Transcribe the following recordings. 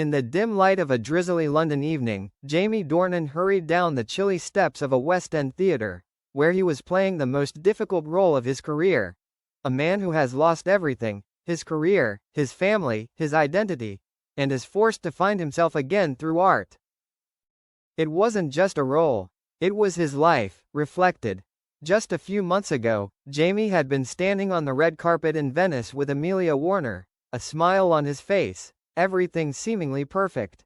In the dim light of a drizzly London evening, Jamie Dornan hurried down the chilly steps of a West End theatre, where he was playing the most difficult role of his career. A man who has lost everything, his career, his family, his identity, and is forced to find himself again through art. It wasn't just a role. It was his life, reflected. Just a few months ago, Jamie had been standing on the red carpet in Venice with Amelia Warner, a smile on his face, everything seemingly perfect.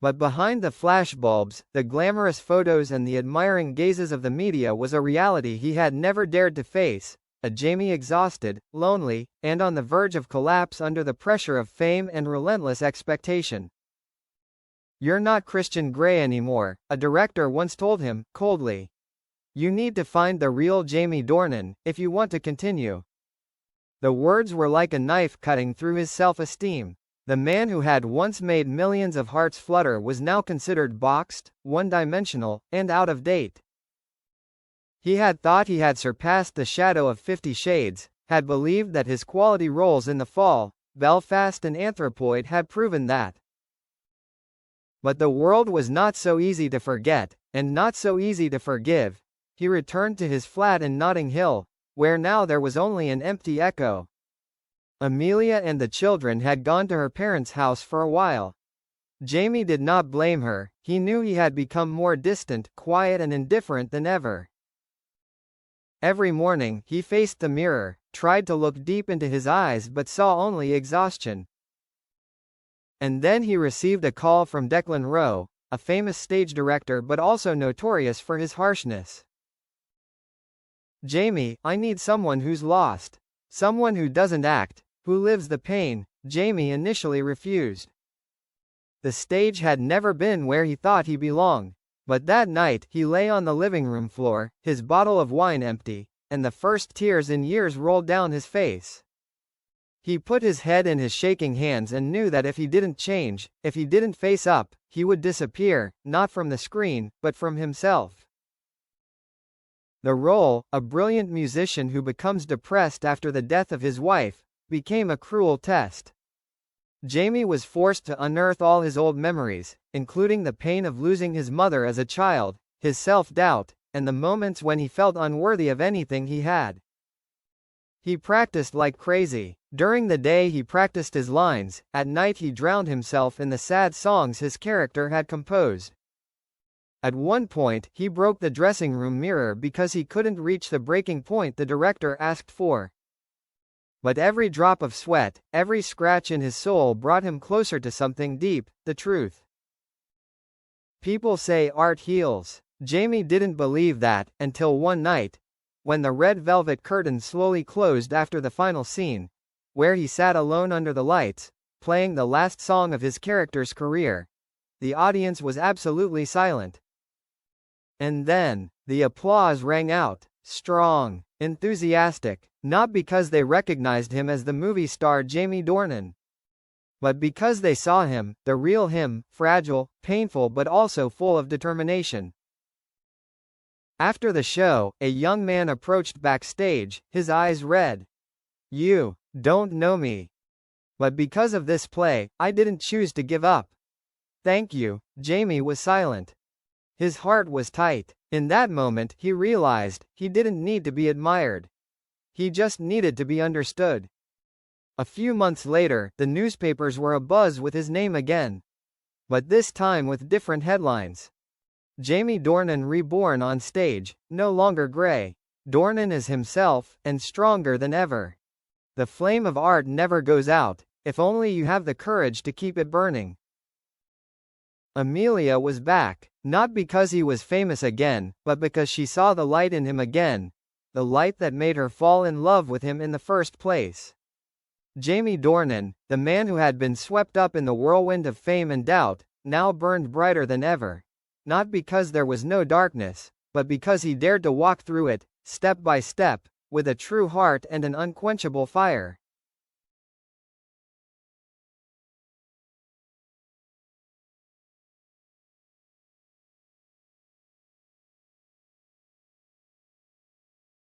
But behind the flashbulbs, the glamorous photos and the admiring gazes of the media was a reality he had never dared to face, a Jamie exhausted, lonely, and on the verge of collapse under the pressure of fame and relentless expectation. "You're not Christian Grey anymore," a director once told him, coldly. "You need to find the real Jamie Dornan, if you want to continue." The words were like a knife cutting through his self-esteem. The man who had once made millions of hearts flutter was now considered boxed, one-dimensional, and out of date. He had thought he had surpassed the shadow of 50 Shades, had believed that his quality roles in The Fall, Belfast and Anthropoid had proven that. But the world was not so easy to forget, and not so easy to forgive. He returned to his flat in Notting Hill, where now there was only an empty echo. Amelia and the children had gone to her parents' house for a while. Jamie did not blame her. He knew he had become more distant, quiet and indifferent than ever. Every morning, he faced the mirror, tried to look deep into his eyes but saw only exhaustion. And then he received a call from Declan Rowe, a famous stage director but also notorious for his harshness. "Jamie, I need someone who's lost. Someone who doesn't act, who lives the pain." Jamie initially refused. The stage had never been where he thought he belonged. But that night, he lay on the living room floor, his bottle of wine empty, and the first tears in years rolled down his face. He put his head in his shaking hands and knew that if he didn't change, if he didn't face up, he would disappear, not from the screen, but from himself. The role, a brilliant musician who becomes depressed after the death of his wife, became a cruel test. Jamie was forced to unearth all his old memories, including the pain of losing his mother as a child, his self-doubt, and the moments when he felt unworthy of anything he had. He practiced like crazy. During the day he practiced his lines, at night he drowned himself in the sad songs his character had composed. At one point, he broke the dressing room mirror because he couldn't reach the breaking point the director asked for. But every drop of sweat, every scratch in his soul brought him closer to something deep, the truth. People say art heals. Jamie didn't believe that, until one night, when the red velvet curtain slowly closed after the final scene, where he sat alone under the lights, playing the last song of his character's career. The audience was absolutely silent. And then, the applause rang out, strong, enthusiastic, not because they recognized him as the movie star Jamie Dornan, but because they saw him, the real him, fragile, painful but also full of determination. After the show, a young man approached backstage, his eyes red. "You don't know me. But because of this play, I didn't choose to give up." "Thank you." Jamie was silent. His heart was tight. In that moment, he realized, he didn't need to be admired. He just needed to be understood. A few months later, the newspapers were abuzz with his name again. But this time with different headlines. Jamie Dornan reborn on stage, no longer grey. Dornan is himself, and stronger than ever. The flame of art never goes out, if only you have the courage to keep it burning. Amelia was back, not because he was famous again, but because she saw the light in him again, the light that made her fall in love with him in the first place. Jamie Dornan, the man who had been swept up in the whirlwind of fame and doubt, now burned brighter than ever. Not because there was no darkness, but because he dared to walk through it, step by step, with a true heart and an unquenchable fire.